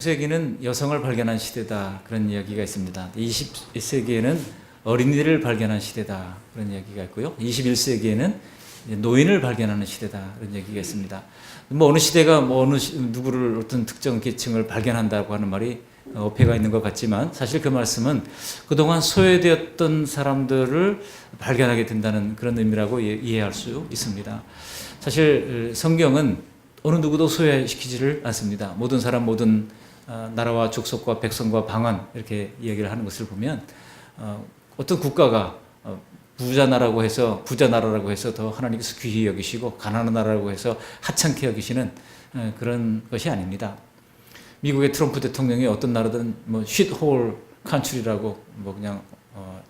20세기는 여성을 발견한 시대다, 그런 이야기가 있습니다. 21세기에는 어린이를 발견한 시대다, 그런 이야기가 있고요. 21세기에는 노인을 발견하는 시대다, 그런 얘기가 있습니다. 어느 시대가 누구를 어떤 특정 계층을 발견한다고 하는 말이 어폐가 있는 것 같지만, 사실 그 말씀은 그동안 소외되었던 사람들을 발견하게 된다는 그런 의미라고 이해할 수 있습니다. 사실 성경은 어느 누구도 소외시키지를 않습니다. 모든 사람, 모든 나라와 족속과 백성과 방언, 이렇게 이야기를 하는 것을 보면 어떤 국가가 부자 나라라고 해서 더 하나님께서 귀히 여기시고, 가난한 나라라고 해서 하찮게 여기시는 그런 것이 아닙니다. 미국의 트럼프 대통령이 어떤 나라든 쉿홀 칸츄리라고 그냥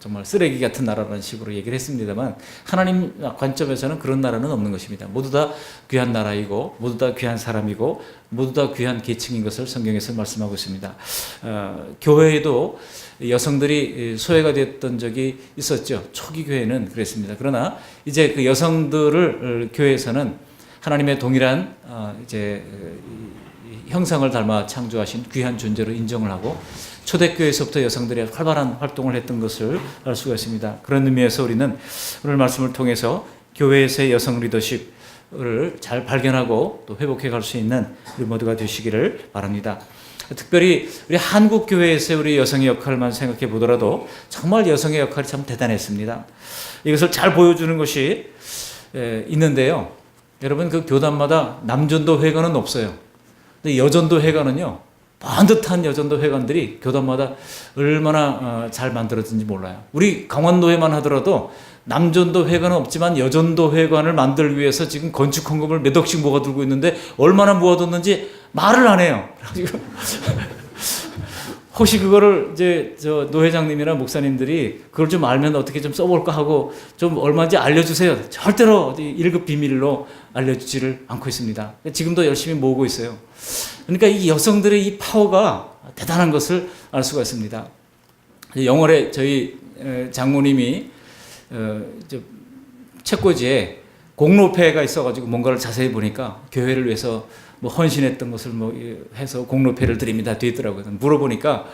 정말 쓰레기 같은 나라라는 식으로 얘기를 했습니다만, 하나님 관점에서는 그런 나라는 없는 것입니다. 모두 다 귀한 나라이고, 모두 다 귀한 사람이고, 모두 다 귀한 계층인 것을 성경에서 말씀하고 있습니다. 교회에도 여성들이 소외가 됐던 적이 있었죠. 초기 교회는 그랬습니다. 그러나 이제 그 여성들을 교회에서는 하나님의 동일한 형상을 닮아 창조하신 귀한 존재로 인정을 하고, 초대교회에서부터 여성들이 활발한 활동을 했던 것을 알 수가 있습니다. 그런 의미에서 우리는 오늘 말씀을 통해서 교회에서의 여성 리더십을 잘 발견하고 또 회복해 갈 수 있는 우리 모두가 되시기를 바랍니다. 특별히 우리 한국 교회에서의 우리 여성의 역할만 생각해 보더라도 정말 여성의 역할이 참 대단했습니다. 이것을 잘 보여주는 것이 있는데요. 여러분, 그 교단마다 남전도 회관은 없어요. 근데 여전도 회관은요, 반듯한 여전도 회관들이 교단마다 얼마나 잘 만들어진지 몰라요. 우리 강원도에만 하더라도 남전도 회관은 없지만 여전도 회관을 만들기 위해서 지금 건축 헌금을 몇 억씩 모아두고 있는데, 얼마나 모아뒀는지 말을 안 해요. 혹시 그거를 노 회장님이나 목사님들이 그걸 좀 알면 어떻게 좀 써볼까 하고 좀 얼마인지 알려주세요. 절대로 1급 비밀로 알려주지를 않고 있습니다. 지금도 열심히 모으고 있어요. 그러니까 이 여성들의 이 파워가 대단한 것을 알 수가 있습니다. 영월에 저희 장모님이 책꽂이에 공로패가 있어가지고 뭔가를 자세히 보니까 교회를 위해서 헌신했던 것을 해서 공로패를 드립니다 되어 있더라고요. 물어보니까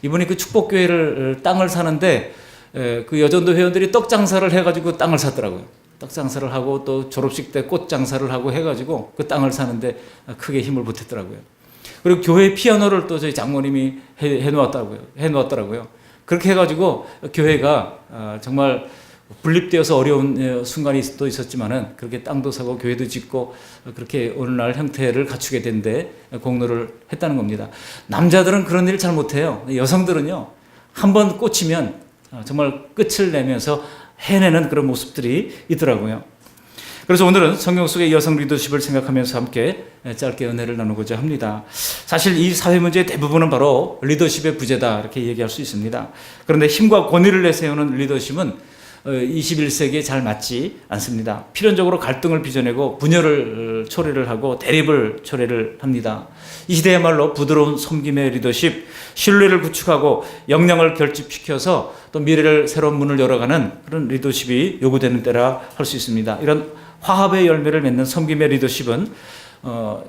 이분이 그 축복교회를 땅을 사는데 그 여전도 회원들이 떡 장사를 해가지고 땅을 샀더라고요. 떡 장사를 하고 또 졸업식 때 꽃 장사를 하고 해가지고 그 땅을 사는데 크게 힘을 보탰더라고요. 그리고 교회 피아노를 또 저희 장모님이 해놓았더라고요. 그렇게 해가지고 교회가 정말 분립되어서 어려운 순간이 또 있었지만은 그렇게 땅도 사고 교회도 짓고 그렇게 오늘날 형태를 갖추게 된 데 공로를 했다는 겁니다. 남자들은 그런 일을 잘 못해요. 여성들은요, 한번 꽂히면 정말 끝을 내면서 해내는 그런 모습들이 있더라고요. 그래서 오늘은 성경 속의 여성 리더십을 생각하면서 함께 짧게 은혜를 나누고자 합니다. 사실 이 사회 문제의 대부분은 바로 리더십의 부재다, 이렇게 얘기할 수 있습니다. 그런데 힘과 권위를 내세우는 리더십은 21세기에 잘 맞지 않습니다. 필연적으로 갈등을 빚어내고 분열을 초래를 하고 대립을 초래를 합니다. 이 시대야말로 부드러운 섬김의 리더십, 신뢰를 구축하고 역량을 결집시켜서 또 미래를 새로운 문을 열어가는 그런 리더십이 요구되는 때라 할 수 있습니다. 이런 화합의 열매를 맺는 섬김의 리더십은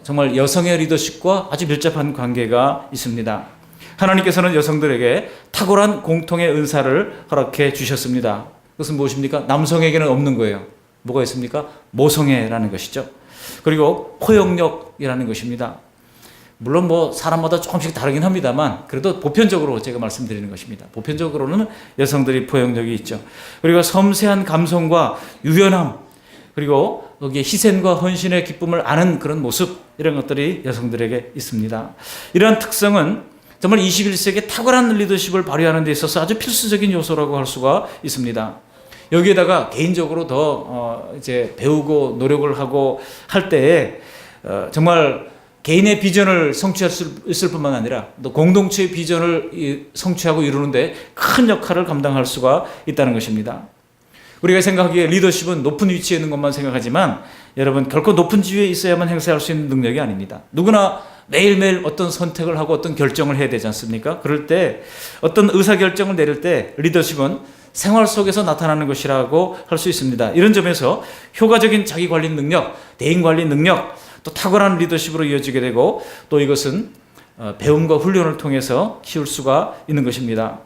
정말 여성의 리더십과 아주 밀접한 관계가 있습니다. 하나님께서는 여성들에게 탁월한 공통의 은사를 허락해 주셨습니다. 그것은 무엇입니까? 남성에게는 없는 거예요. 뭐가 있습니까? 모성애라는 것이죠. 그리고 포용력이라는 것입니다. 물론 사람마다 조금씩 다르긴 합니다만, 그래도 보편적으로 제가 말씀드리는 것입니다. 보편적으로는 여성들이 포용력이 있죠. 그리고 섬세한 감성과 유연함, 그리고 거기에 희생과 헌신의 기쁨을 아는 그런 모습, 이런 것들이 여성들에게 있습니다. 이러한 특성은 정말 21세기에 탁월한 리더십을 발휘하는 데 있어서 아주 필수적인 요소라고 할 수가 있습니다. 여기에다가 개인적으로 더 배우고 노력을 하고 할 때에 정말 개인의 비전을 성취할 수 있을 뿐만 아니라 또 공동체의 비전을 성취하고 이루는데 큰 역할을 감당할 수가 있다는 것입니다. 우리가 생각하기에 리더십은 높은 위치에 있는 것만 생각하지만, 여러분, 결코 높은 지위에 있어야만 행사할 수 있는 능력이 아닙니다. 누구나 매일매일 어떤 선택을 하고 어떤 결정을 해야 되지 않습니까? 그럴 때 어떤 의사결정을 내릴 때 리더십은 생활 속에서 나타나는 것이라고 할 수 있습니다. 이런 점에서 효과적인 자기관리 능력, 대인관리 능력, 또 탁월한 리더십으로 이어지게 되고, 또 이것은 배움과 훈련을 통해서 키울 수가 있는 것입니다.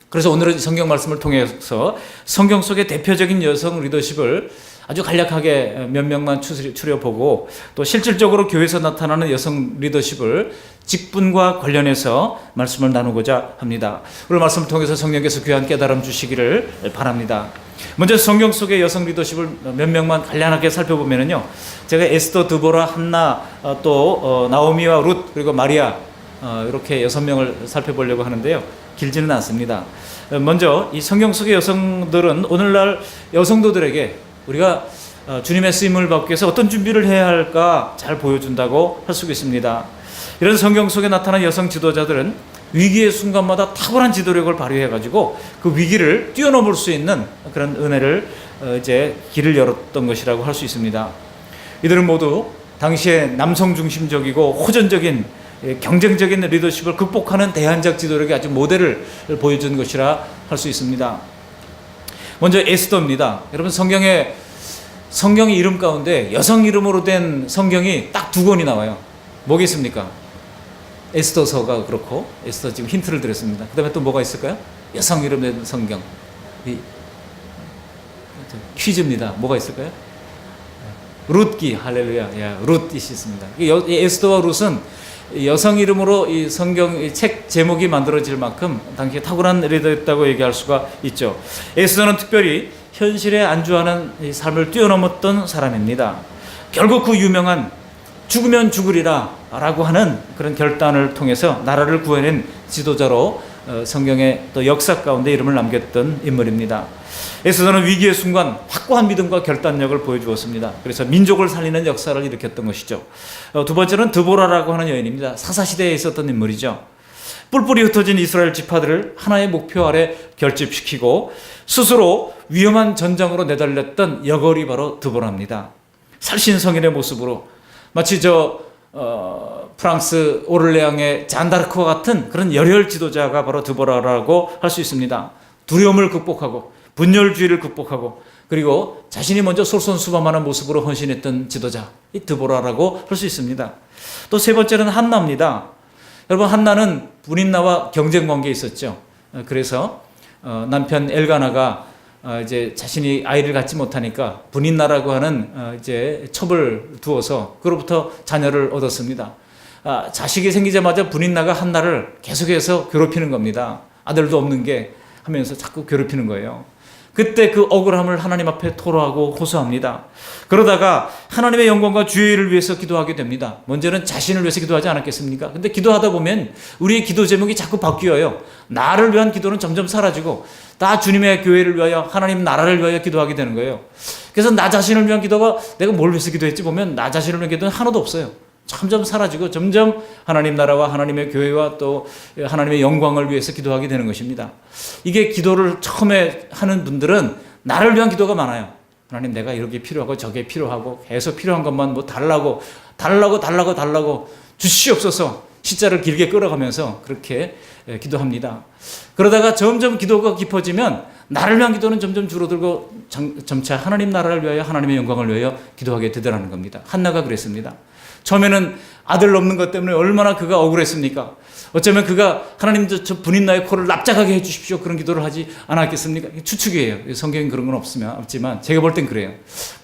그래서 오늘은 성경 말씀을 통해서 성경 속의 대표적인 여성 리더십을 아주 간략하게 몇 명만 추려보고 또 실질적으로 교회에서 나타나는 여성 리더십을 직분과 관련해서 말씀을 나누고자 합니다. 오늘 말씀을 통해서 성령께서 귀한 깨달음 주시기를 바랍니다. 먼저 성경 속의 여성 리더십을 몇 명만 간략하게 살펴보면요, 제가 에스더, 드보라, 한나, 또 나오미와 룻, 그리고 마리아, 이렇게 6명을 살펴보려고 하는데요, 길지는 않습니다. 먼저 이 성경 속의 여성들은 오늘날 여성도들에게 우리가 주님의 쓰임을 받기 위해서 어떤 준비를 해야 할까 잘 보여준다고 할 수 있습니다. 이런 성경 속에 나타난 여성 지도자들은 위기의 순간마다 탁월한 지도력을 발휘해가지고 그 위기를 뛰어넘을 수 있는 그런 은혜를 이제 길을 열었던 것이라고 할 수 있습니다. 이들은 모두 당시에 남성 중심적이고 호전적인 경쟁적인 리더십을 극복하는 대안적 지도력의 아주 모델을 보여준 것이라 할 수 있습니다. 먼저 에스더입니다. 여러분 성경의 이름 가운데 여성 이름으로 된 성경이 딱 2권이 나와요. 뭐겠습니까? 에스더서가 그렇고, 에스더 지금 힌트를 드렸습니다. 그 다음에 또 뭐가 있을까요? 여성 이름 된 성경. 퀴즈입니다. 뭐가 있을까요? 룻기, 할렐루야. 룻이 있습니다. 에스더와 룻은 여성 이름으로 이 성경 책 제목이 만들어질 만큼 당시에 탁월한 리더였다고 얘기할 수가 있죠. 에스더는 특별히 현실에 안주하는 이 삶을 뛰어넘었던 사람입니다. 결국 그 유명한 죽으면 죽으리라 라고 하는 그런 결단을 통해서 나라를 구해낸 지도자로 성경의 또 역사 가운데 이름을 남겼던 인물입니다. 에스더는 위기의 순간 확고한 믿음과 결단력을 보여주었습니다. 그래서 민족을 살리는 역사를 일으켰던 것이죠. 두 번째는 드보라라고 하는 여인입니다. 사사시대에 있었던 인물이죠. 뿔뿔이 흩어진 이스라엘 지파들을 하나의 목표 아래 결집시키고 스스로 위험한 전장으로 내달렸던 여걸이 바로 드보라입니다. 살신성인의 모습으로 마치 프랑스 오를레앙의 잔다르크와 같은 그런 열혈 지도자가 바로 드보라라고 할 수 있습니다. 두려움을 극복하고 분열주의를 극복하고 그리고 자신이 먼저 솔선수범하는 모습으로 헌신했던 지도자, 이 드보라라고 할 수 있습니다. 또 세 번째는 한나입니다. 여러분, 한나는 분인나와 경쟁 관계에 있었죠. 그래서 남편 엘가나가 이제 자신이 아이를 갖지 못하니까 분인나라고 하는 이제 첩을 두어서 그로부터 자녀를 얻었습니다. 자식이 생기자마자 분인나가 한나를 계속해서 괴롭히는 겁니다. 아들도 없는 게 하면서 자꾸 괴롭히는 거예요. 그때 그 억울함을 하나님 앞에 토로하고 호소합니다. 그러다가 하나님의 영광과 주의 일을 위해서 기도하게 됩니다. 먼저는 자신을 위해서 기도하지 않았겠습니까? 근데 기도하다 보면 우리의 기도 제목이 자꾸 바뀌어요. 나를 위한 기도는 점점 사라지고 다 주님의 교회를 위하여, 하나님 나라를 위하여 기도하게 되는 거예요. 그래서 나 자신을 위한 기도가, 내가 뭘 위해서 기도했지 보면 나 자신을 위한 기도는 하나도 없어요. 점점 사라지고 점점 하나님 나라와 하나님의 교회와 또 하나님의 영광을 위해서 기도하게 되는 것입니다. 이게 기도를 처음에 하는 분들은 나를 위한 기도가 많아요. 하나님, 내가 이렇게 필요하고 저게 필요하고 계속 필요한 것만 뭐 달라고 주시옵소서 시자를 길게 끌어가면서 그렇게 기도합니다. 그러다가 점점 기도가 깊어지면 나를 위한 기도는 점점 줄어들고 점차 하나님 나라를 위하여, 하나님의 영광을 위하여 기도하게 되더라는 겁니다. 한나가 그랬습니다. 처음에는 아들 없는 것 때문에 얼마나 그가 억울했습니까? 어쩌면 그가 하나님 저 분인나의 코를 납작하게 해주십시오, 그런 기도를 하지 않았겠습니까? 추측이에요. 성경에 그런 건 없지만 제가 볼 땐 그래요.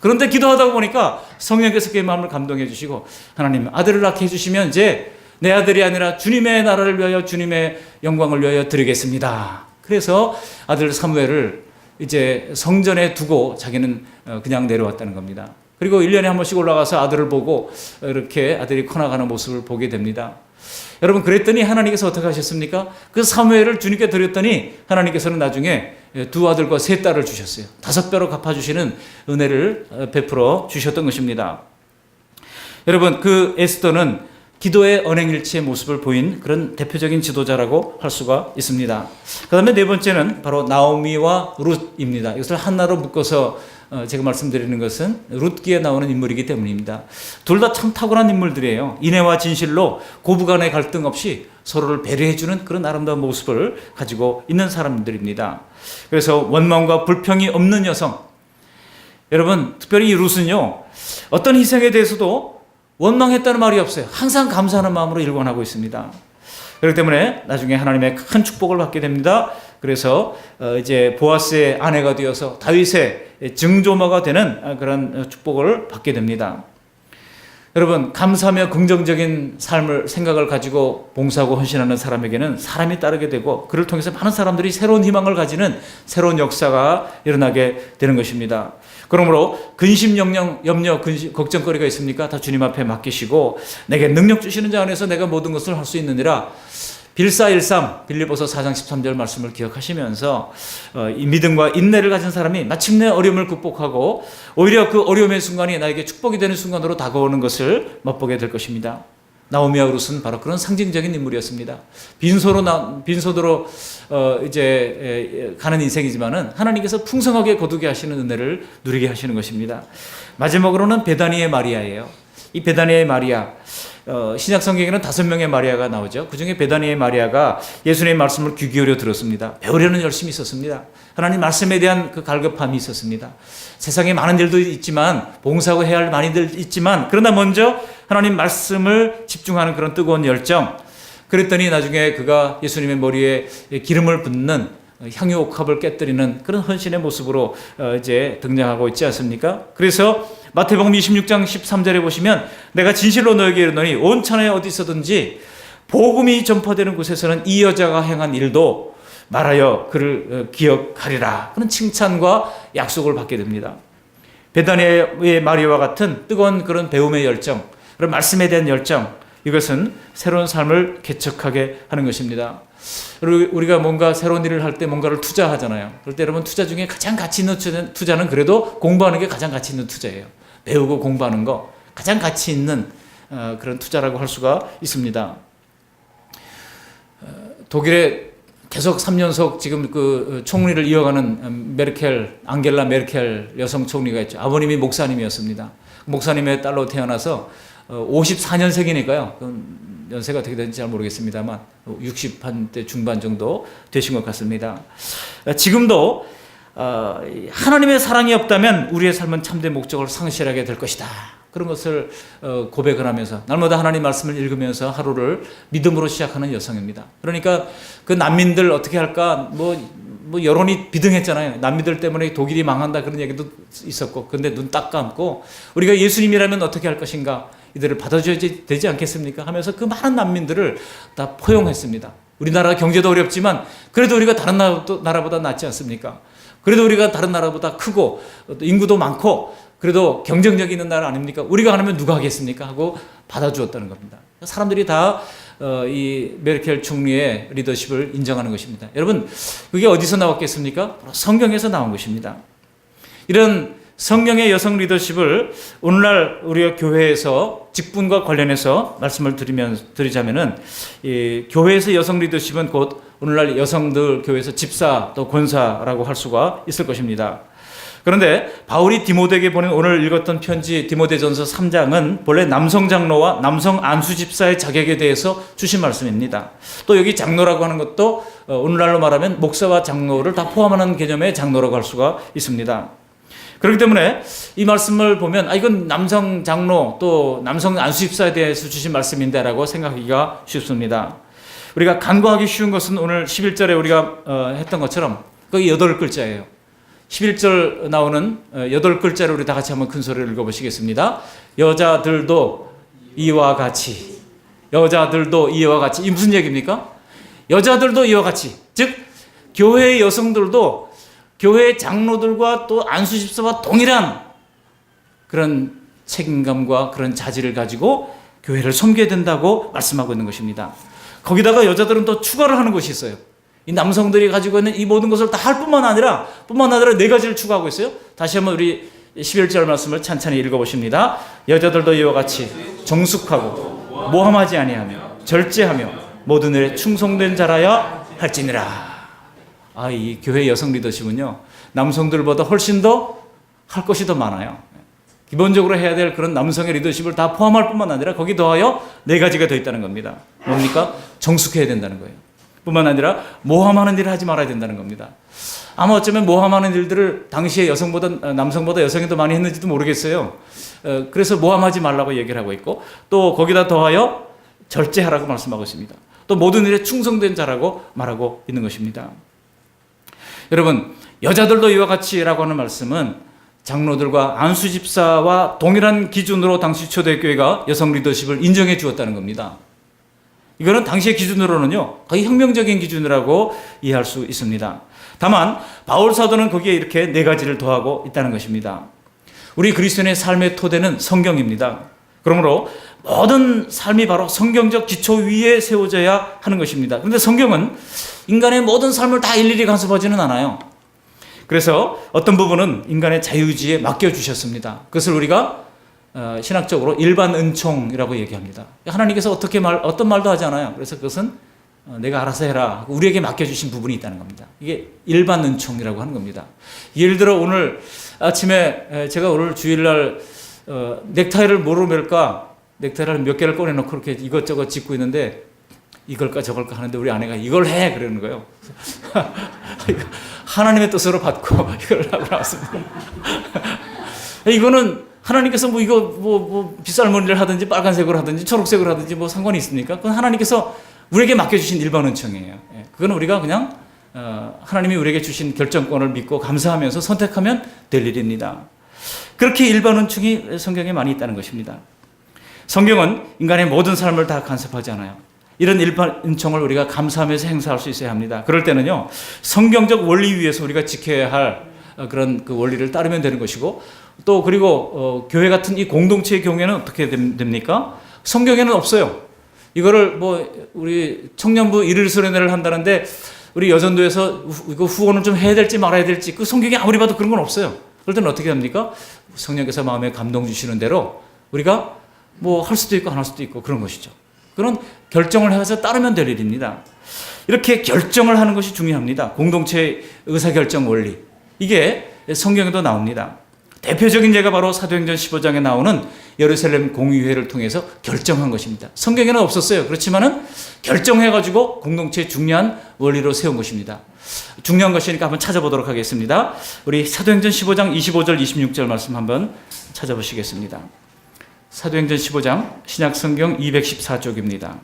그런데 기도하다 보니까 성령께서 그의 마음을 감동해 주시고, 하나님 아들을 낳게 해주시면 이제 내 아들이 아니라 주님의 나라를 위하여, 주님의 영광을 위하여 드리겠습니다. 그래서 아들 사무엘을 이제 성전에 두고 자기는 그냥 내려왔다는 겁니다. 그리고 1년에 한 번씩 올라가서 아들을 보고 이렇게 아들이 커나가는 모습을 보게 됩니다. 여러분, 그랬더니 하나님께서 어떻게 하셨습니까? 그 사무엘을 주님께 드렸더니 하나님께서는 나중에 2 아들과 3 딸을 주셨어요. 5배로 갚아주시는 은혜를 베풀어 주셨던 것입니다. 여러분, 그 에스더는 기도의 언행일치의 모습을 보인 그런 대표적인 지도자라고 할 수가 있습니다. 그 다음에 4번째는 바로 나오미와 룻입니다. 이것을 하나로 묶어서 제가 말씀드리는 것은 룻기에 나오는 인물이기 때문입니다. 둘 다 참 탁월한 인물들이에요. 인애와 진실로 고부간의 갈등 없이 서로를 배려해주는 그런 아름다운 모습을 가지고 있는 사람들입니다. 그래서 원망과 불평이 없는 여성. 여러분, 특별히 이 룻은요, 어떤 희생에 대해서도 원망했다는 말이 없어요. 항상 감사하는 마음으로 일관하고 있습니다. 그렇기 때문에 나중에 하나님의 큰 축복을 받게 됩니다. 그래서 이제 보아스의 아내가 되어서 다윗의 증조모가 되는 그런 축복을 받게 됩니다. 여러분, 감사하며 긍정적인 삶을 생각을 가지고 봉사하고 헌신하는 사람에게는 사람이 따르게 되고 그를 통해서 많은 사람들이 새로운 희망을 가지는 새로운 역사가 일어나게 되는 것입니다. 그러므로 근심, 염려, 걱정거리가 있습니까? 다 주님 앞에 맡기시고 내게 능력 주시는 자 안에서 내가 모든 것을 할 수 있느니라. 빌사일삼 빌립보서 4장 13절 말씀을 기억하시면서 이 믿음과 인내를 가진 사람이 마침내 어려움을 극복하고 오히려 그 어려움의 순간이 나에게 축복이 되는 순간으로 다가오는 것을 맛보게 될 것입니다. 나오미와 룻은 바로 그런 상징적인 인물이었습니다. 빈소도로 이제 가는 인생이지만은 하나님께서 풍성하게 거두게 하시는 은혜를 누리게 하시는 것입니다. 마지막으로는 베다니의 마리아예요. 이 베다니의 마리아, 신약 성경에는 5명의 마리아가 나오죠. 그 중에 베다니의 마리아가 예수님의 말씀을 귀 기울여 들었습니다. 배우려는 열심이 있었습니다. 하나님 말씀에 대한 그 갈급함이 있었습니다. 세상에 많은 일도 있지만 봉사하고 해야 할 많은 일들 있지만 그러나 먼저 하나님 말씀을 집중하는 그런 뜨거운 열정. 그랬더니 나중에 그가 예수님의 머리에 기름을 붓는 향유 옥합을 깨뜨리는 그런 헌신의 모습으로 이제 등장하고 있지 않습니까? 그래서 마태복음 26장 13절에 보시면 내가 진실로 너에게 이르노니 온 천하에 어디 있어든지 복음이 전파되는 곳에서는 이 여자가 행한 일도 말하여 그를 기억하리라. 그런 칭찬과 약속을 받게 됩니다. 베다니의 마리아와 같은 뜨거운 그런 배움의 열정, 그런 말씀에 대한 열정, 이것은 새로운 삶을 개척하게 하는 것입니다. 우리가 뭔가 새로운 일을 할 때 뭔가를 투자하잖아요. 그럴 때 여러분 투자 중에 가장 가치 있는 투자는 그래도 공부하는 게 가장 가치 있는 투자예요. 배우고 공부하는 거 가장 가치 있는 그런 투자라고 할 수가 있습니다. 독일에 계속 3년속 지금 그 총리를 이어가는 앙겔라 메르켈 여성 총리가 있죠. 아버님이 목사님이었습니다. 목사님의 딸로 태어나서 54년생이니까요. 연세가 어떻게 되는지 잘 모르겠습니다만 60대 중반 정도 되신 것 같습니다. 지금도 하나님의 사랑이 없다면 우리의 삶은 참된 목적을 상실하게 될 것이다. 그런 것을 고백을 하면서 날마다 하나님 말씀을 읽으면서 하루를 믿음으로 시작하는 여성입니다. 그러니까 그 난민들 어떻게 할까 뭐 여론이 비등했잖아요. 난민들 때문에 독일이 망한다 그런 얘기도 있었고, 근데 눈 딱 감고 우리가 예수님이라면 어떻게 할 것인가, 이들을 받아줘야 되지 않겠습니까 하면서 그 많은 난민들을 다 포용했습니다. 우리나라 경제도 어렵지만 그래도 우리가 다른 나라보다 낫지 않습니까? 그래도 우리가 다른 나라보다 크고 인구도 많고 그래도 경쟁력 있는 나라 아닙니까? 우리가 안 하면 누가 하겠습니까? 하고 받아주었다는 겁니다. 사람들이 다 이 메르켈 총리의 리더십을 인정하는 것입니다. 여러분, 그게 어디서 나왔겠습니까? 성경에서 나온 것입니다. 이런 성경의 여성 리더십을 오늘날 우리가 교회에서 직분과 관련해서 말씀을 드리자면은 이 교회에서 여성 리더십은 곧 오늘날 여성들 교회에서 집사 또 권사라고 할 수가 있을 것입니다. 그런데 바울이 디모데에게 보낸 오늘 읽었던 편지 디모데전서 3장은 본래 남성 장로와 남성 안수 집사의 자격에 대해서 주신 말씀입니다. 또 여기 장로라고 하는 것도 오늘날로 말하면 목사와 장로를 다 포함하는 개념의 장로라고 할 수가 있습니다. 그렇기 때문에 이 말씀을 보면 이건 남성 장로 또 남성 안수 집사에 대해서 주신 말씀인데 라고 생각하기가 쉽습니다. 우리가 간과하기 쉬운 것은 오늘 11절에 우리가 했던 것처럼 거기 8글자예요. 11절 나오는 8글자를 우리 다 같이 한번 큰 소리를 읽어보시겠습니다. 여자들도 이와 같이. 여자들도 이와 같이. 이 무슨 얘기입니까? 여자들도 이와 같이. 즉 교회의 여성들도 교회의 장로들과 또 안수집사와 동일한 그런 책임감과 그런 자질을 가지고 교회를 섬겨야 된다고 말씀하고 있는 것입니다. 거기다가 여자들은 또 추가를 하는 것이 있어요. 이 남성들이 가지고 있는 이 모든 것을 다 할 뿐만 아니라 4가지를 추가하고 있어요. 다시 한번 우리 11절 말씀을 찬찬히 읽어보십니다. 여자들도 이와 같이 정숙하고 모함하지 아니하며 절제하며 모든 일에 충성된 자라야 할지니라. 이 교회 여성 리더십은요, 남성들보다 훨씬 더 할 것이 더 많아요. 기본적으로 해야 될 그런 남성의 리더십을 다 포함할 뿐만 아니라 거기 더하여 4가지가 더 있다는 겁니다. 뭡니까? 정숙해야 된다는 거예요. 뿐만 아니라 모함하는 일을 하지 말아야 된다는 겁니다. 아마 어쩌면 모함하는 일들을 당시에 남성보다 여성이 더 많이 했는지도 모르겠어요. 그래서 모함하지 말라고 얘기를 하고 있고, 또 거기다 더하여 절제하라고 말씀하고 있습니다. 또 모든 일에 충성된 자라고 말하고 있는 것입니다. 여러분, 여자들도 이와 같이라고 하는 말씀은 장로들과 안수 집사와 동일한 기준으로 당시 초대교회가 여성 리더십을 인정해 주었다는 겁니다. 이거는 당시의 기준으로는요, 거의 혁명적인 기준이라고 이해할 수 있습니다. 다만 바울 사도는 거기에 이렇게 네 가지를 더하고 있다는 것입니다. 우리 그리스도인의 삶의 토대는 성경입니다. 그러므로 모든 삶이 바로 성경적 기초 위에 세워져야 하는 것입니다. 그런데 성경은 인간의 모든 삶을 다 일일이 간섭하지는 않아요. 그래서 어떤 부분은 인간의 자유의지에 맡겨주셨습니다. 그것을 우리가 신학적으로 일반 은총이라고 얘기합니다. 하나님께서 어떤 말도 하지 않아요. 그래서 그것은 내가 알아서 해라. 우리에게 맡겨주신 부분이 있다는 겁니다. 이게 일반 은총이라고 하는 겁니다. 예를 들어 오늘 아침에 제가 오늘 주일날 넥타이를 뭐로 멜까? 넥타이를 몇 개를 꺼내놓고 그렇게 이것저것 짚고 있는데 이걸까 저걸까 하는데 우리 아내가 이걸 해! 그러는 거예요. 하나님의 뜻으로 받고 이걸 하고 나왔습니다. 이거는 하나님께서 빗살무늬를 하든지 빨간색으로 하든지 초록색으로 하든지 상관이 있습니까? 그건 하나님께서 우리에게 맡겨주신 일반 은총이에요. 그건 우리가 그냥 하나님이 우리에게 주신 결정권을 믿고 감사하면서 선택하면 될 일입니다. 그렇게 일반 은총이 성경에 많이 있다는 것입니다. 성경은 인간의 모든 삶을 다 간섭하지 않아요. 이런 일반 은총을 우리가 감사하면서 행사할 수 있어야 합니다. 그럴 때는요, 성경적 원리 위에서 우리가 지켜야 할 그런 그 원리를 따르면 되는 것이고, 또 그리고 교회 같은 이 공동체의 경우에는 어떻게 됩니까? 성경에는 없어요. 이거를 우리 청년부 일일 수련회를 한다는데 우리 여전도에서 이거 후원을 좀 해야 될지 말아야 될지 그 성경에 아무리 봐도 그런 건 없어요. 그럴 때는 어떻게 합니까? 성령께서 마음에 감동 주시는 대로 우리가 할 수도 있고 안 할 수도 있고 그런 것이죠. 그런 결정을 해서 따르면 될 일입니다. 이렇게 결정을 하는 것이 중요합니다. 공동체 의사결정 원리. 이게 성경에도 나옵니다. 대표적인 예가 바로 사도행전 15장에 나오는 예루살렘 공의회를 통해서 결정한 것입니다. 성경에는 없었어요. 그렇지만은 결정해가지고 공동체의 중요한 원리로 세운 것입니다. 중요한 것이니까 한번 찾아보도록 하겠습니다. 우리 사도행전 15장 25절 26절 말씀 한번 찾아보시겠습니다. 사도행전 15장 신약성경 214쪽입니다.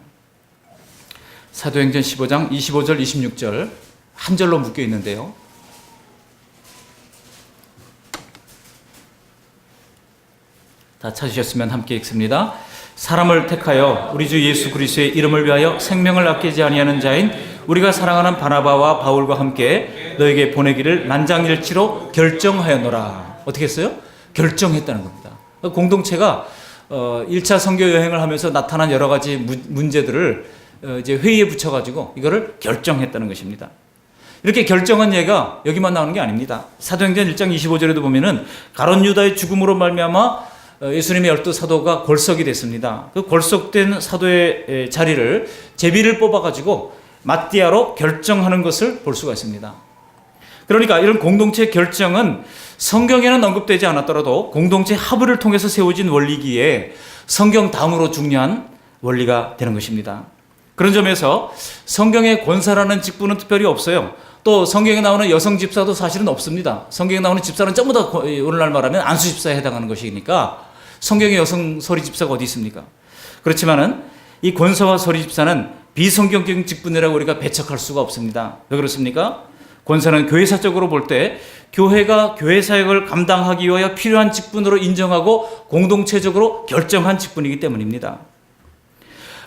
사도행전 15장 25절 26절 한 절로 묶여 있는데요. 다 찾으셨으면 함께 읽습니다. 사람을 택하여 우리 주 예수 그리스도의 이름을 위하여 생명을 아끼지 아니하는 자인 우리가 사랑하는 바나바와 바울과 함께 너에게 보내기를 난장일치로 결정하였노라. 어떻게 했어요? 결정했다는 겁니다. 공동체가 1차 선교 여행을 하면서 나타난 여러 가지 문제들을 이제 회의에 붙여가지고 이거를 결정했다는 것입니다. 이렇게 결정한 예가 여기만 나오는 게 아닙니다. 사도행전 1장 25절에도 보면은 가룟 유다의 죽음으로 말미암아 예수님의 12 사도가 골석이 됐습니다. 그 골석된 사도의 자리를 제비를 뽑아가지고 마띠아로 결정하는 것을 볼 수가 있습니다. 그러니까 이런 공동체 결정은 성경에는 언급되지 않았더라도 공동체 합의를 통해서 세워진 원리기에 성경 다음으로 중요한 원리가 되는 것입니다. 그런 점에서 성경의 권사라는 직분은 특별히 없어요. 또 성경에 나오는 여성 집사도 사실은 없습니다. 성경에 나오는 집사는 전부 다 오늘날 말하면 안수 집사에 해당하는 것이니까 성경에 여성 서리 집사가 어디 있습니까? 그렇지만은 이 권사와 서리 집사는 비성경적인 직분이라고 우리가 배척할 수가 없습니다. 왜 그렇습니까? 권사는 교회사적으로 볼 때 교회가 교회 사역을 감당하기 위하여 필요한 직분으로 인정하고 공동체적으로 결정한 직분이기 때문입니다.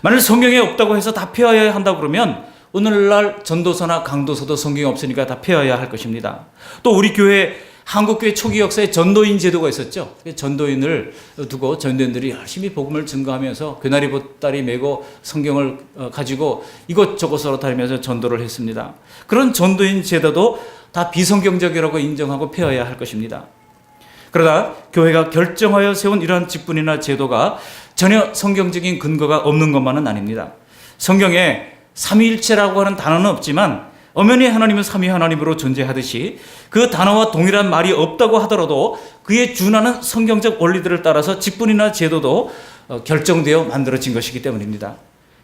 만일 성경에 없다고 해서 다 폐하여야 한다고 그러면 오늘날 전도서나 강도서도 성경에 없으니까 다 폐하여야 할 것입니다. 또 우리 교회 한국교회 초기 역사에 전도인 제도가 있었죠. 전도인을 두고 전도인들이 열심히 복음을 증거하면서 괴나리 보따리 메고 성경을 가지고 이것저것으로 다니면서 전도를 했습니다. 그런 전도인 제도도 다 비성경적이라고 인정하고 폐하여야 할 것입니다. 그러나 교회가 결정하여 세운 이러한 직분이나 제도가 전혀 성경적인 근거가 없는 것만은 아닙니다. 성경에 삼위일체라고 하는 단어는 없지만 엄연히 하나님은 삼위 하나님으로 존재하듯이 그 단어와 동일한 말이 없다고 하더라도 그에 준하는 성경적 원리들을 따라서 직분이나 제도도 결정되어 만들어진 것이기 때문입니다.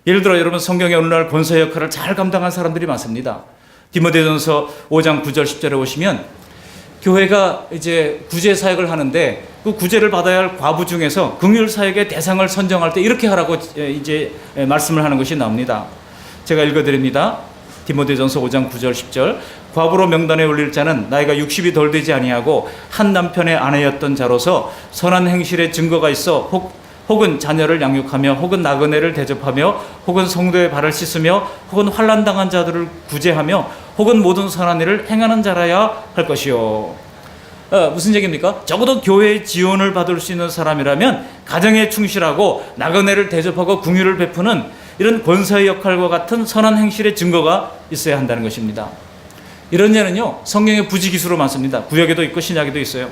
예를 들어 여러분 성경에 오늘날 권사 역할을 잘 감당한 사람들이 많습니다. 디모데전서 5장 9절 10절에 보시면 교회가 이제 구제 사역을 하는데 그 구제를 받아야 할 과부 중에서 긍휼 사역의 대상을 선정할 때 이렇게 하라고 이제 말씀을 하는 것이 나옵니다. 제가 읽어드립니다. 디모데전서 5장 9절 10절. 과부로 명단에 올릴 자는 나이가 60이 덜 되지 아니하고 한 남편의 아내였던 자로서 선한 행실의 증거가 있어 혹은 자녀를 양육하며 혹은 나그네를 대접하며 혹은 성도의 발을 씻으며 혹은 환난 당한 자들을 구제하며 혹은 모든 선한 일을 행하는 자라야 할 것이요. 무슨 얘기입니까? 적어도 교회의 지원을 받을 수 있는 사람이라면 가정에 충실하고 나그네를 대접하고 긍휼을 베푸는 이런 권사의 역할과 같은 선한 행실의 증거가 있어야 한다는 것입니다. 이런 예는요, 성경에 부지기수로 많습니다. 구약에도 있고 신약에도 있어요.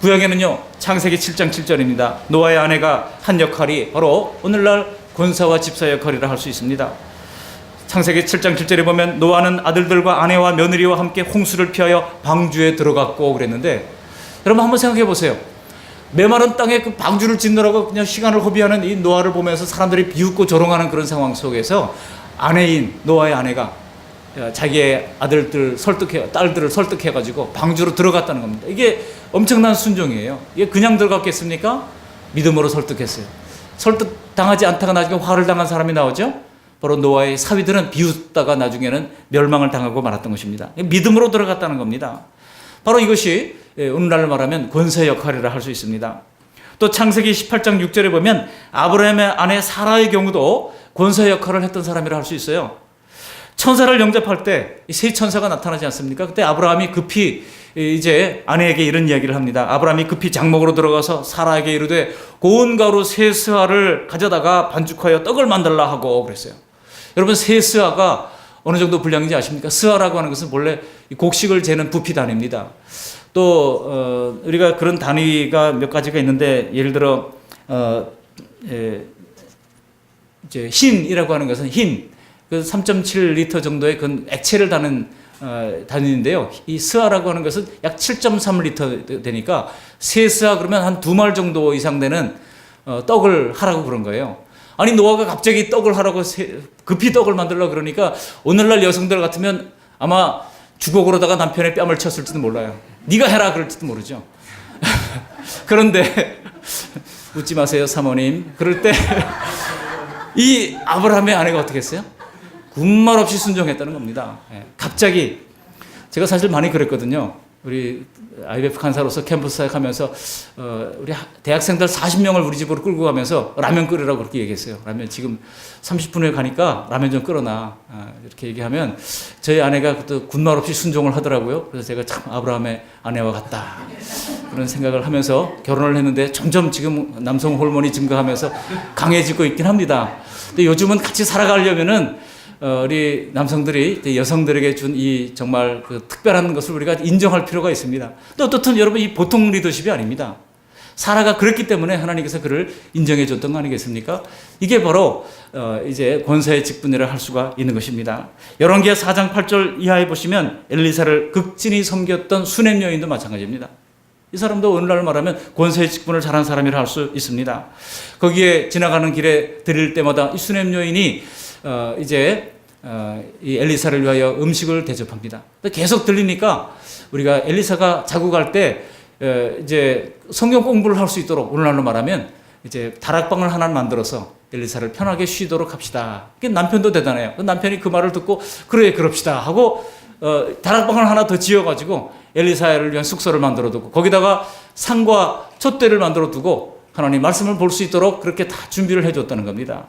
구약에는요, 창세기 7장 7절입니다. 노아의 아내가 한 역할이 바로 오늘날 권사와 집사 역할이라 할 수 있습니다. 창세기 7장 7절에 보면 노아는 아들들과 아내와 며느리와 함께 홍수를 피하여 방주에 들어갔고 그랬는데, 여러분 한번 생각해 보세요. 메마른 땅에 그 방주를 짓느라고 그냥 시간을 허비하는 이 노아를 보면서 사람들이 비웃고 조롱하는 그런 상황 속에서 아내인 노아의 아내가 자기의 딸들을 설득해가지고 방주로 들어갔다는 겁니다. 이게 엄청난 순종이에요. 이게 그냥 들어갔겠습니까? 믿음으로 설득했어요. 설득당하지 않다가 나중에 화를 당한 사람이 나오죠. 바로 노아의 사위들은 비웃다가 나중에는 멸망을 당하고 말았던 것입니다. 믿음으로 들어갔다는 겁니다. 바로 이것이 오늘날로 말하면 권세 역할이라 할 수 있습니다. 또 창세기 18장 6절에 보면 아브라함의 아내 사라의 경우도 권세 역할을 했던 사람이라 할 수 있어요. 천사를 영접할 때 세 천사가 나타나지 않습니까? 그때 아브라함이 급히 이제 아내에게 이런 이야기를 합니다. 아브라함이 급히 장막으로 들어가서 사라에게 이르되 고운 가루 세 스아를 가져다가 반죽하여 떡을 만들라 하고 그랬어요. 여러분, 세 스아가 어느 정도 분량인지 아십니까? 스아라고 하는 것은 원래 곡식을 재는 부피 단위입니다. 또 우리가 그런 단위가 몇 가지가 있는데, 예를 들어 이제 흰이라고 하는 것은 그 3.7리터 정도의 그 액체를 다는 단위인데요. 이 스아라고 하는 것은 약 7.3리터 되니까 세 스아 그러면 한 2말 정도 이상 되는 떡을 하라고 그런 거예요. 아니, 노아가 갑자기 떡을 하라고 급히 떡을 만들려고 그러니까 오늘날 여성들 같으면 아마 주걱으로다가 남편의 뺨을 쳤을지도 몰라요. 네가 해라 그럴지도 모르죠. 그런데 웃지 마세요, 사모님. 그럴 때 이 아브라함의 아내가 어떻게 했어요? 군말 없이 순종했다는 겁니다. 갑자기 제가 사실 많이 그랬거든요. 우리 IBF 간사로서 캠퍼스 사역하면서 우리 대학생들 40명을 우리 집으로 끌고 가면서 라면 끓이라고 그렇게 얘기했어요. 라면 지금 30분 후에 가니까 라면 좀 끓여놔. 이렇게 얘기하면 저희 아내가 그때 군말 없이 순종을 하더라고요. 그래서 제가 참 아브라함의 아내와 같다, 그런 생각을 하면서 결혼을 했는데 점점 지금 남성 호르몬이 증가하면서 강해지고 있긴 합니다. 근데 요즘은 같이 살아가려면은 우리 남성들이 여성들에게 준 이 정말 그 특별한 것을 우리가 인정할 필요가 있습니다. 또 어떻든 여러분, 이 보통 리더십이 아닙니다. 사라가 그랬기 때문에 하나님께서 그를 인정해 줬던 거 아니겠습니까? 이게 바로 이제 권사의 직분이라 할 수가 있는 것입니다. 열왕기하 4장 8절 이하에 보시면 엘리사를 극진히 섬겼던 수넴 여인도 마찬가지입니다. 이 사람도 오늘날 말하면 권사의 직분을 잘한 사람이라 할 수 있습니다. 거기에 지나가는 길에 들릴 때마다 이 수넴 여인이 이 엘리사를 위하여 음식을 대접합니다. 계속 들리니까 우리가 엘리사가 자고 갈 때 이제 성경 공부를 할 수 있도록 오늘날로 말하면 이제 다락방을 하나 만들어서 엘리사를 편하게 쉬도록 합시다. 남편도 대단해요. 남편이 그 말을 듣고 그래 그럽시다 하고 다락방을 하나 더 지어가지고 엘리사를 위한 숙소를 만들어 두고 거기다가 상과 촛대를 만들어 두고 하나님 말씀을 볼 수 있도록 그렇게 다 준비를 해줬다는 겁니다.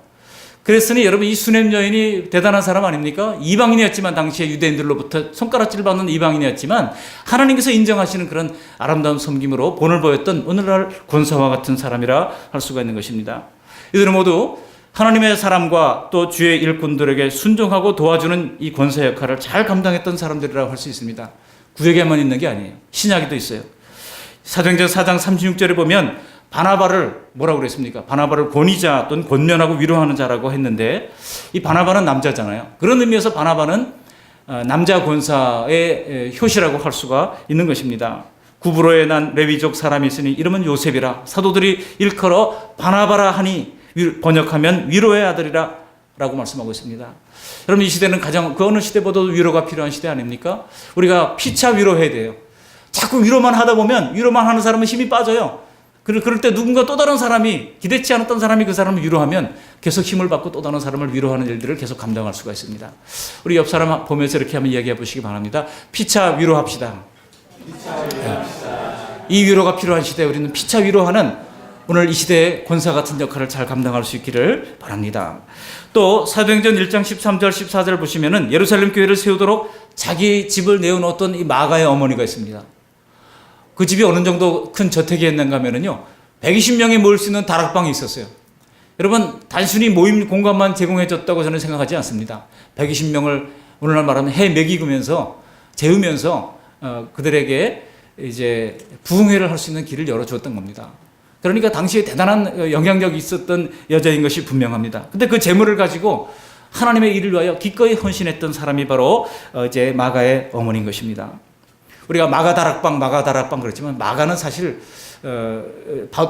그랬으니 여러분, 이 수넴 여인이 대단한 사람 아닙니까? 이방인이었지만, 당시에 유대인들로부터 손가락질 받는 이방인이었지만 하나님께서 인정하시는 그런 아름다운 섬김으로 본을 보였던 오늘날 권사와 같은 사람이라 할 수가 있는 것입니다. 이들은 모두 하나님의 사람과 또 주의 일꾼들에게 순종하고 도와주는 이 권사 역할을 잘 감당했던 사람들이라고 할 수 있습니다. 구약에만 있는 게 아니에요. 신약에도 있어요. 사도행전 4장 36절에 보면 바나바를 뭐라고 그랬습니까? 바나바를 권위자 또는 권면하고 위로하는 자라고 했는데, 이 바나바는 남자잖아요. 그런 의미에서 바나바는 남자 권사의 효시라고 할 수가 있는 것입니다. 구브로에 난 레위족 사람이 있으니 이름은 요셉이라 사도들이 일컬어 바나바라 하니 번역하면 위로의 아들이라 라고 말씀하고 있습니다. 여러분 이 시대는 가장 그 어느 시대보다도 위로가 필요한 시대 아닙니까? 우리가 피차 위로해야 돼요. 자꾸 위로만 하다 보면 위로만 하는 사람은 힘이 빠져요. 그럴 때 누군가 또 다른 사람이 기대치 않았던 사람이 그 사람을 위로하면 계속 힘을 받고 또 다른 사람을 위로하는 일들을 계속 감당할 수가 있습니다. 우리 옆 사람 보면서 이렇게 한번 이야기해 보시기 바랍니다. 피차 위로합시다. 이 위로가 필요한 시대에 우리는 피차 위로하는 오늘 이 시대의 권사 같은 역할을 잘 감당할 수 있기를 바랍니다. 또 사도행전 1장 13절 14절 보시면은 예루살렘 교회를 세우도록 자기 집을 내어놓았던 이 마가의 어머니가 있습니다. 그 집이 어느 정도 큰 저택이었는가 하면은요, 120명이 모일 수 있는 다락방이 있었어요. 여러분, 단순히 모임 공간만 제공해줬다고 저는 생각하지 않습니다. 120명을 오늘날 말하면 해 먹이면서, 재우면서, 그들에게 이제 부흥회를 할 수 있는 길을 열어주었던 겁니다. 그러니까 당시에 대단한 영향력이 있었던 여자인 것이 분명합니다. 근데 그 재물을 가지고 하나님의 일을 위하여 기꺼이 헌신했던 사람이 바로 이제 마가의 어머니인 것입니다. 우리가 마가다락방 그랬지만 마가는 사실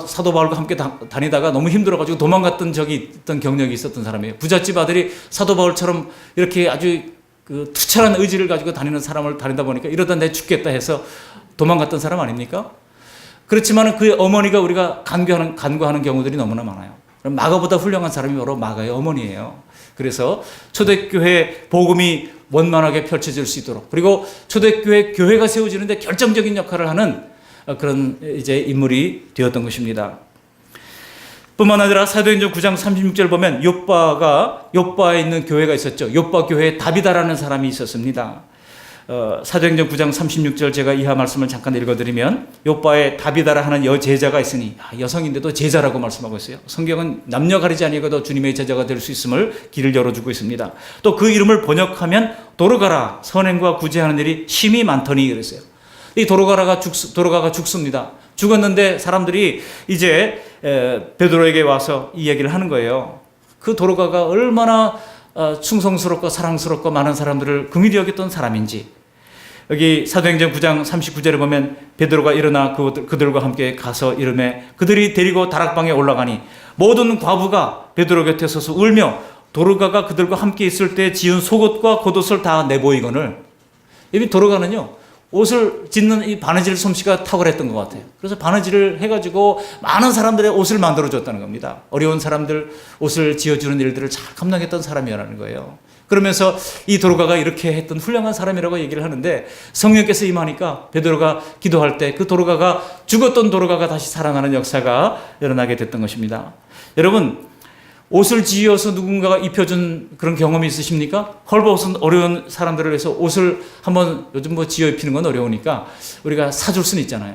사도 바울과 함께 다니다가 너무 힘들어가지고 도망갔던 적이 있던 경력이 있었던 사람이에요. 부잣집 아들이 사도 바울처럼 이렇게 아주 그 투철한 의지를 가지고 다니는 사람을 다니다 보니까 이러다 내 죽겠다 해서 도망갔던 사람 아닙니까? 그렇지만 그 어머니가 우리가 간구하는 경우들이 너무나 많아요. 마가보다 훌륭한 사람이 바로 마가의 어머니예요. 그래서 초대교회 복음이 원만하게 펼쳐질 수 있도록, 그리고 초대교회 교회가 세워지는데 결정적인 역할을 하는 그런 이제 인물이 되었던 것입니다. 뿐만 아니라 사도행전 9장 36절 보면 요빠에 있는 교회가 있었죠. 요빠 교회에 다비다라는 사람이 있었습니다. 사도행전 9장 36절 제가 이하 말씀을 잠깐 읽어드리면 요빠에 다비다라 하는 여제자가 있으니, 여성인데도 제자라고 말씀하고 있어요. 성경은 남녀 가리지 아니하고도 주님의 제자가 될 수 있음을 길을 열어주고 있습니다. 또 그 이름을 번역하면 도르가라, 선행과 구제하는 일이 심히 많더니 그랬어요. 이 도르가가 죽습니다. 죽었는데 사람들이 이제 베드로에게 와서 이 얘기를 하는 거예요. 그 도르가가 얼마나 충성스럽고 사랑스럽고 많은 사람들을 긍휼히 여겼던 사람인지. 여기 사도행전 9장 39절에 보면 베드로가 일어나 그들과 함께 가서 이르매 그들이 데리고 다락방에 올라가니 모든 과부가 베드로 곁에 서서 울며 도르가가 그들과 함께 있을 때 지은 속옷과 겉옷을 다 내보이거늘. 이 도르가는요, 옷을 짓는 이 바느질 솜씨가 탁월했던 것 같아요. 그래서 바느질을 해가지고 많은 사람들의 옷을 만들어줬다는 겁니다. 어려운 사람들 옷을 지어주는 일들을 잘 감당했던 사람이라는 거예요. 그러면서 이 도르가가 이렇게 했던 훌륭한 사람이라고 얘기를 하는데, 성령께서 임하니까 베드로가 기도할 때 그 도르가가, 죽었던 도르가가 다시 살아나는 역사가 일어나게 됐던 것입니다. 여러분, 옷을 지어서 누군가가 입혀준 그런 경험이 있으십니까? 헐벗은 어려운 사람들을 위해서 옷을 한번, 요즘 뭐 지어 입히는 건 어려우니까 우리가 사줄 수는 있잖아요.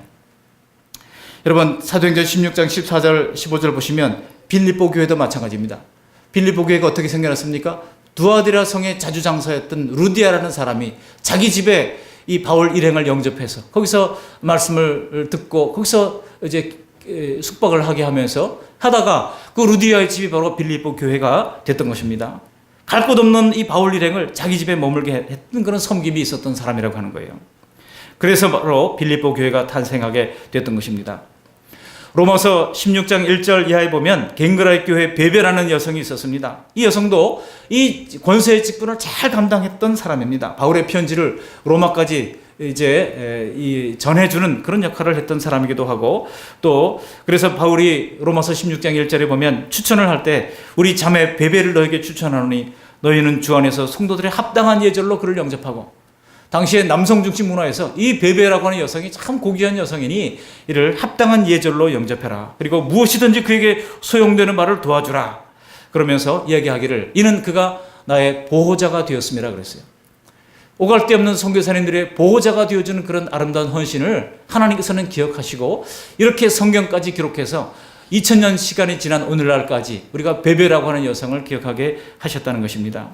여러분, 사도행전 16장 14절 15절 보시면 빌립보 교회도 마찬가지입니다. 빌립보 교회가 어떻게 생겨났습니까? 두아디라 성의 자주장사였던 루디아라는 사람이 자기 집에 이 바울 일행을 영접해서 거기서 말씀을 듣고 거기서 이제 숙박을 하게 하다가 그 루디아의 집이 바로 빌립보 교회가 됐던 것입니다. 갈 곳 없는 이 바울 일행을 자기 집에 머물게 했던 그런 섬김이 있었던 사람이라고 하는 거예요. 그래서 바로 빌립보 교회가 탄생하게 됐던 것입니다. 로마서 16장 1절 이하에 보면 갱그라의 교회 베베라는 여성이 있었습니다. 이 여성도 이 권세의 직분을 잘 감당했던 사람입니다. 바울의 편지를 로마까지 이제 전해주는 그런 역할을 했던 사람이기도 하고, 또 그래서 바울이 로마서 16장 1절에 보면 추천을 할 때 우리 자매 베베를 너에게 추천하노니 너희는 주 안에서 성도들의 합당한 예절로 그를 영접하고, 당시에 남성 중심 문화에서 이 베베라고 하는 여성이 참 고귀한 여성이니 이를 합당한 예절로 영접해라. 그리고 무엇이든지 그에게 소용되는 말을 도와주라. 그러면서 이야기하기를 이는 그가 나의 보호자가 되었음이라 그랬어요. 오갈 데 없는 선교사님들의 보호자가 되어주는 그런 아름다운 헌신을 하나님께서는 기억하시고 이렇게 성경까지 기록해서 2000년 시간이 지난 오늘날까지 우리가 베베라고 하는 여성을 기억하게 하셨다는 것입니다.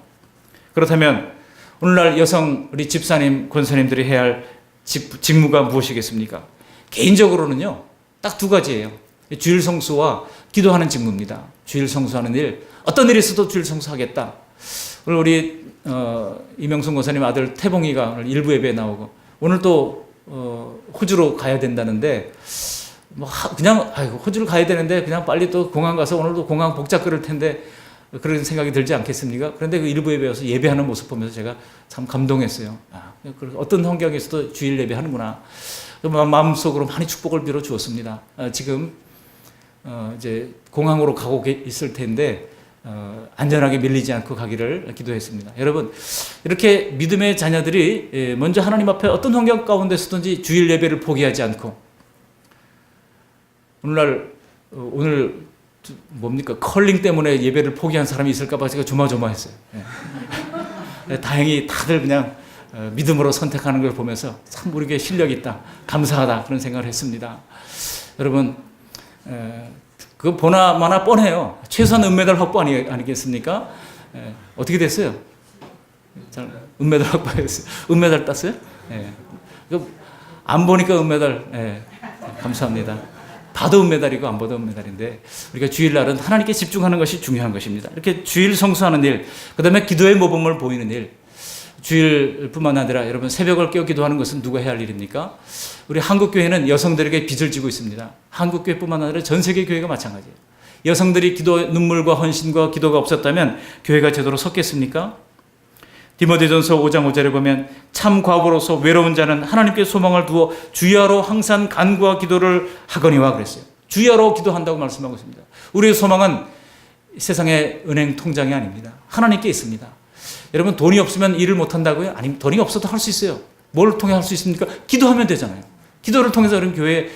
그렇다면 오늘날 여성 우리 집사님, 권사님들이 해야 할 직무가 무엇이겠습니까? 개인적으로는요, 딱 두 가지예요. 주일 성수와 기도하는 직무입니다. 주일 성수하는 일, 어떤 일이 있어도 주일 성수하겠다. 오늘 우리 이명순 권사님 아들 태봉이가 오늘 일부 예배에 나오고, 오늘 또 호주로 가야 된다는데, 뭐 그냥 호주로 가야 되는데 그냥 빨리 또 공항 가서 오늘도 공항 복잡 그럴 텐데 그런 생각이 들지 않겠습니까? 그런데 그 일부 예배에서 예배하는 모습 보면서 제가 참 감동했어요. 어떤 환경에서도 주일 예배하는구나. 마음속으로 많이 축복을 빌어 주었습니다. 지금 이제 공항으로 가고 있을 텐데 안전하게 밀리지 않고 가기를 기도했습니다. 여러분, 이렇게 믿음의 자녀들이 먼저 하나님 앞에 어떤 환경 가운데서든지 주일 예배를 포기하지 않고, 오늘 뭡니까? 컬링 때문에 예배를 포기한 사람이 있을까봐 제가 조마조마했어요. 다행히 다들 그냥 믿음으로 선택하는 걸 보면서 참 우리에게 실력이 있다, 감사하다, 그런 생각을 했습니다. 여러분, 그거 보나마나 뻔해요. 최소한 은메달 확보 아니겠습니까? 어떻게 됐어요? 은메달 확보했어요. 은메달 땄어요? 안 보니까 은메달. 감사합니다. 봐도 은메달이고 안 봐도 은메달인데, 우리가 주일날은 하나님께 집중하는 것이 중요한 것입니다. 이렇게 주일 성수하는 일, 그 다음에 기도의 모범을 보이는 일, 주일뿐만 아니라 여러분, 새벽을 깨어 기도하는 것은 누가 해야 할 일입니까? 우리 한국교회는 여성들에게 빚을 지고 있습니다. 한국교회뿐만 아니라 전 세계 교회가 마찬가지예요. 여성들이 눈물과 헌신과 기도가 없었다면 교회가 제대로 섰겠습니까? 디모데전서 5장 5절에 보면 참 과부로서 외로운 자는 하나님께 소망을 두어 주야로 항상 간구와 기도를 하거니와 그랬어요. 주야로 기도한다고 말씀하고 있습니다. 우리의 소망은 세상의 은행 통장이 아닙니다. 하나님께 있습니다. 여러분, 돈이 없으면 일을 못한다고요? 아니, 돈이 없어도 할 수 있어요. 뭘 통해 할 수 있습니까? 기도하면 되잖아요. 기도를 통해서 우리는 교회에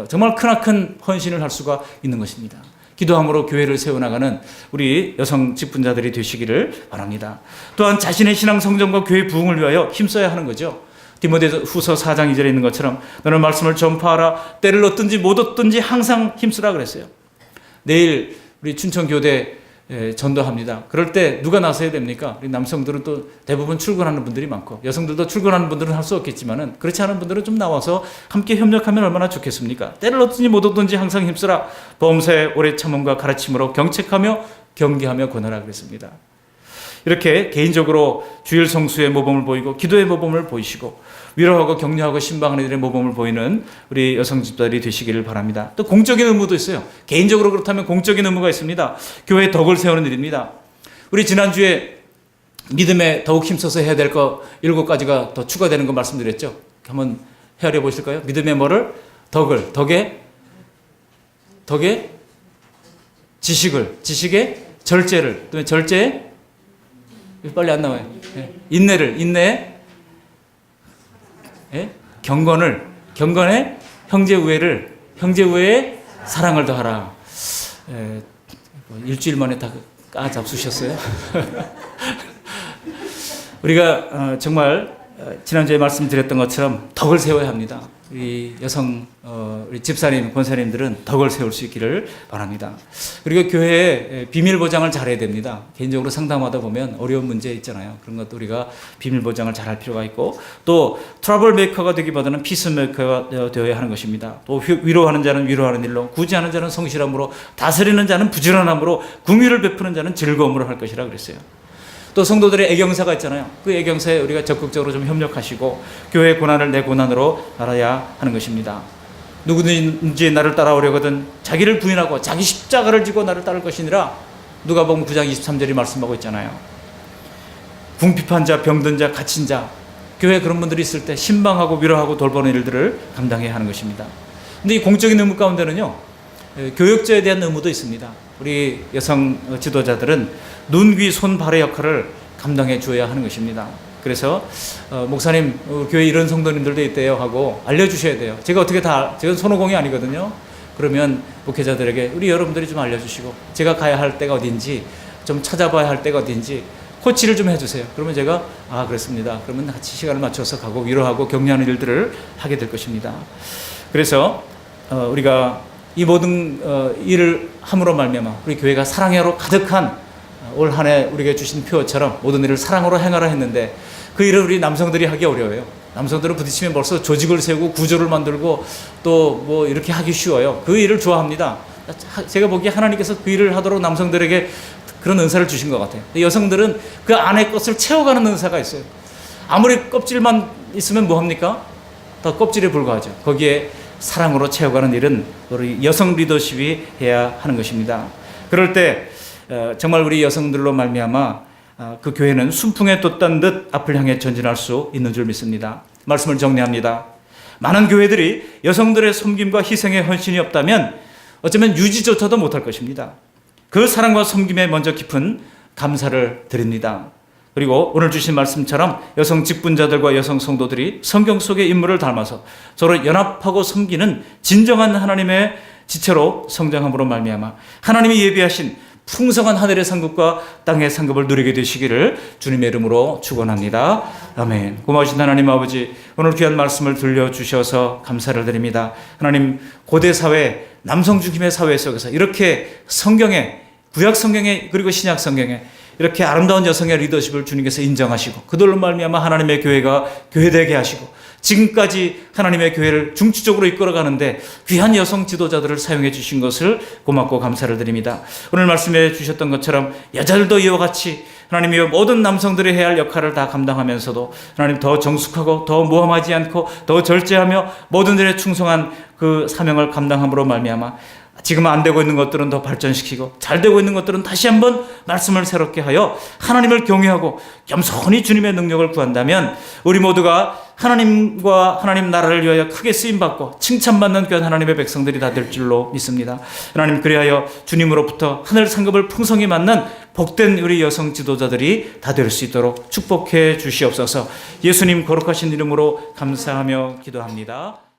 정말 크나큰 헌신을 할 수가 있는 것입니다. 기도함으로 교회를 세워나가는 우리 여성 직분자들이 되시기를 바랍니다. 또한 자신의 신앙 성장과 교회 부흥을 위하여 힘써야 하는 거죠. 디모데후서 4장 2절에 있는 것처럼 너는 말씀을 전파하라. 때를 얻든지 못 얻든지 항상 힘쓰라 그랬어요. 내일 우리 춘천교대 전도합니다. 그럴 때 누가 나서야 됩니까? 우리 남성들은 또 대부분 출근하는 분들이 많고, 여성들도 출근하는 분들은 할 수 없겠지만은, 그렇지 않은 분들은 좀 나와서 함께 협력하면 얼마나 좋겠습니까? 때를 얻든지 못 얻든지 항상 힘쓰라. 범사에 오래 참음과 가르침으로 경책하며 경계하며 권하라 그랬습니다. 이렇게 개인적으로 주일 성수의 모범을 보이고 기도의 모범을 보이시고 위로하고 격려하고 신방하는 일의 모범을 보이는 우리 여성 집사들이 되시기를 바랍니다. 또 공적인 의무도 있어요. 개인적으로 그렇다면 공적인 의무가 있습니다. 교회의 덕을 세우는 일입니다. 우리 지난주에 믿음에 더욱 힘써서 해야 될 거 7가지가 더 추가되는 거 말씀드렸죠. 한번 헤아려 보실까요? 믿음의 뭐를? 덕의 지식의 절제를, 또 절제의 빨리 안 나와요. 인내, 경건의 형제 우애에 사랑을 더하라. 일주일 만에 다 잡수셨어요? 우리가 정말 지난주에 말씀드렸던 것처럼 덕을 세워야 합니다. 우리 여성 우리 집사님, 권사님들은 덕을 세울 수 있기를 바랍니다. 그리고 교회에 비밀 보장을 잘해야 됩니다. 개인적으로 상담하다 보면 어려운 문제 있잖아요. 그런 것도 우리가 비밀 보장을 잘할 필요가 있고, 또 트러블 메이커가 되기보다는 피스 메이커가 되어야 하는 것입니다. 또 위로하는 자는 위로하는 일로, 구제하는 자는 성실함으로, 다스리는 자는 부지런함으로, 궁유를 베푸는 자는 즐거움으로 할 것이라 그랬어요. 또 성도들의 애경사가 있잖아요. 그 애경사에 우리가 적극적으로 좀 협력하시고 교회의 고난을 내 고난으로 알아야 하는 것입니다. 누구든지 나를 따라오려거든 자기를 부인하고 자기 십자가를 지고 나를 따를 것이니라. 누가복음 9장 23절이 말씀하고 있잖아요. 궁핍한 자, 병든 자, 갇힌 자, 교회에 그런 분들이 있을 때 신방하고 위로하고 돌보는 일들을 감당해야 하는 것입니다. 근데 이 공적인 의무 가운데는요, 교역자에 대한 의무도 있습니다. 우리 여성 지도자들은 눈, 귀, 손, 발의 역할을 감당해 주어야 하는 것입니다. 그래서 목사님, 교회 이런 성도님들도 있대요 하고 알려주셔야 돼요. 제가 제가 손오공이 아니거든요. 그러면 목회자들에게 우리 여러분들이 좀 알려주시고, 제가 가야 할 때가 어딘지 좀 찾아봐야 할 때가 어딘지 코치를 좀 해주세요. 그러면 제가 그렇습니다. 그러면 같이 시간을 맞춰서 가고 위로하고 격려하는 일들을 하게 될 것입니다. 그래서 우리가 이 모든 일을 함으로 말미암아 우리 교회가 사랑으로 가득한 올 한 해 우리에게 주신 표처럼 모든 일을 사랑으로 행하라 했는데, 그 일을 우리 남성들이 하기 어려워요. 남성들은 부딪히면 벌써 조직을 세우고 구조를 만들고 또 뭐 이렇게 하기 쉬워요. 그 일을 좋아합니다. 제가 보기에 하나님께서 그 일을 하도록 남성들에게 그런 은사를 주신 것 같아요. 근데 여성들은 그 안의 것을 채워가는 은사가 있어요. 아무리 껍질만 있으면 뭐합니까? 다 껍질에 불과하죠. 거기에 사랑으로 채워가는 일은 우리 여성 리더십이 해야 하는 것입니다. 그럴 때 정말 우리 여성들로 말미암아 그 교회는 순풍에 돛단 듯 앞을 향해 전진할 수 있는 줄 믿습니다. 말씀을 정리합니다. 많은 교회들이 여성들의 섬김과 희생의 헌신이 없다면 어쩌면 유지조차도 못할 것입니다. 그 사랑과 섬김에 먼저 깊은 감사를 드립니다. 그리고 오늘 주신 말씀처럼 여성 직분자들과 여성 성도들이 성경 속의 인물을 닮아서 서로 연합하고 섬기는 진정한 하나님의 지체로 성장함으로 말미암아 하나님이 예비하신 풍성한 하늘의 상급과 땅의 상급을 누리게 되시기를 주님의 이름으로 축원합니다. 아멘. 고마우신 하나님 아버지, 오늘 귀한 말씀을 들려주셔서 감사를 드립니다. 하나님, 고대 사회, 남성 중심의 사회 속에서 이렇게 성경에, 구약 성경에 그리고 신약 성경에 이렇게 아름다운 여성의 리더십을 주님께서 인정하시고 그들로 말미암아 하나님의 교회가 교회되게 하시고 지금까지 하나님의 교회를 중추적으로 이끌어가는데 귀한 여성 지도자들을 사용해 주신 것을 고맙고 감사를 드립니다. 오늘 말씀해 주셨던 것처럼 여자들도 이와 같이 하나님이 모든 남성들이 해야 할 역할을 다 감당하면서도 하나님 더 정숙하고 더 모함하지 않고 더 절제하며 모든 일에 충성한 그 사명을 감당함으로 말미암아 지금 안 되고 있는 것들은 더 발전시키고 잘 되고 있는 것들은 다시 한번 말씀을 새롭게 하여 하나님을 경외하고 겸손히 주님의 능력을 구한다면 우리 모두가 하나님과 하나님 나라를 위하여 크게 쓰임받고 칭찬받는 귀한 하나님의 백성들이 다 될 줄로 믿습니다. 하나님, 그리하여 주님으로부터 하늘 상급을 풍성히 받는 복된 우리 여성 지도자들이 다 될 수 있도록 축복해 주시옵소서. 예수님 거룩하신 이름으로 감사하며 기도합니다.